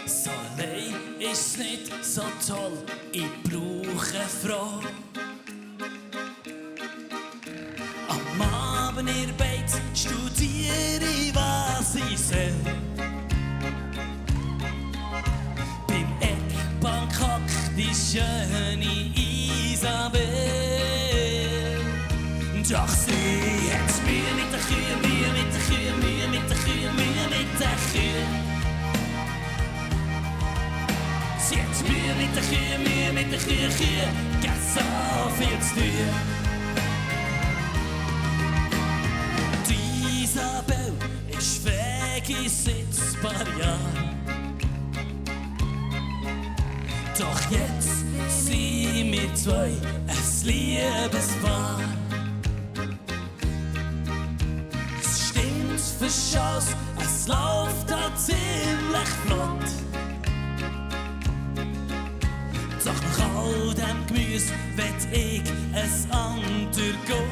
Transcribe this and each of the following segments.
So allein ist's nicht so toll, ich brauche eine Frau. Am Abend ihr beid studiere ich, was ich soll. Beim Eckbank hockt die schöne Isabel. Doch sie hat Mühe mit der Kühe, Mühe mit der Kühe, Mühe mit der Kühe, Mühe mit der Kühe. Sie hat Mühe mit der Kühe, Mühe mit der Kühe, Kühe, gibt so viel zu tun. Die Isabel ist Vegi seit ein paar Jahren. Doch jetzt sind wir zwei ein Liebespaar. Es stimmt für Schaus, es läuft da ziemlich flott. Doch nach all dem Gemüse will ich ein ander Gott.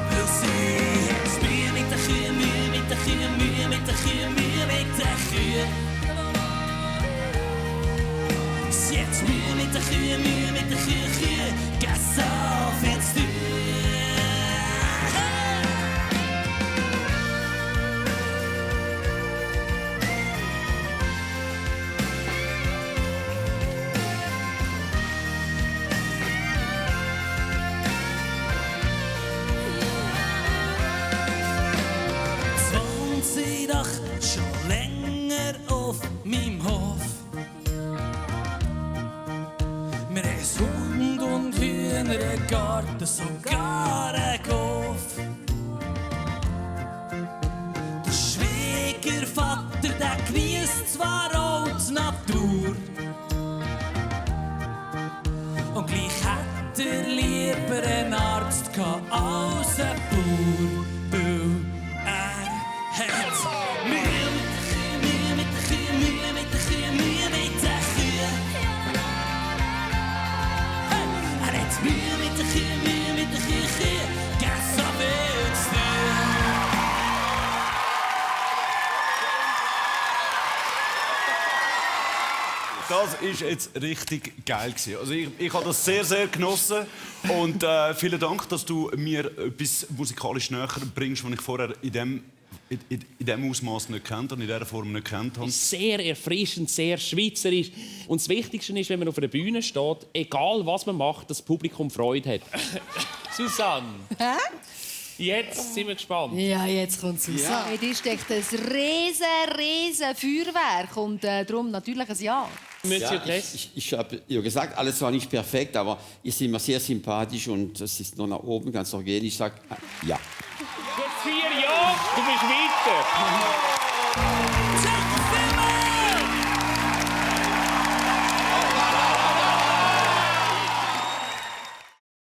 Weil sie hat Mühe mit der Kühe, Mühe mit der Kühe, Mühe mit der Kühe, Mühe mit der Kühe. Sie hat Mühe mit der Kühe, Mühe mit der Kühe, Kühe, gibt so viel zu tun. Sie doch schon länger auf meinem Hof. Wir haben Hund und Hühner, einen Garten, sogar einen Golf. Der Schwiegervater, der genießt zwar auch die Natur. Und gleich hätte er lieber einen Arzt gehabt als ein Bauer. Das war jetzt richtig geil. Also ich habe das sehr, sehr genossen. Und vielen Dank, dass du mir etwas musikalisch näher bringst, was ich vorher in diesem Ausmaß nicht kennt und in dieser Form nicht kennt habe. Sehr erfrischend, sehr schweizerisch. Und das Wichtigste ist, wenn man auf einer Bühne steht, egal was man macht, das Publikum Freude hat. Susanne. Hä? Jetzt sind wir gespannt. Ja, jetzt kommt Susanne. Ja. In dir steckt ein riesen Feuerwerk und darum natürlich ein Ja. Monsieur ja, ich habe ja gesagt, alles war nicht perfekt, aber ihr seid immer sehr sympathisch und es ist noch nach oben, ganz organisch. Ich sage ja. Jetzt 4 Ja, du bist weiter.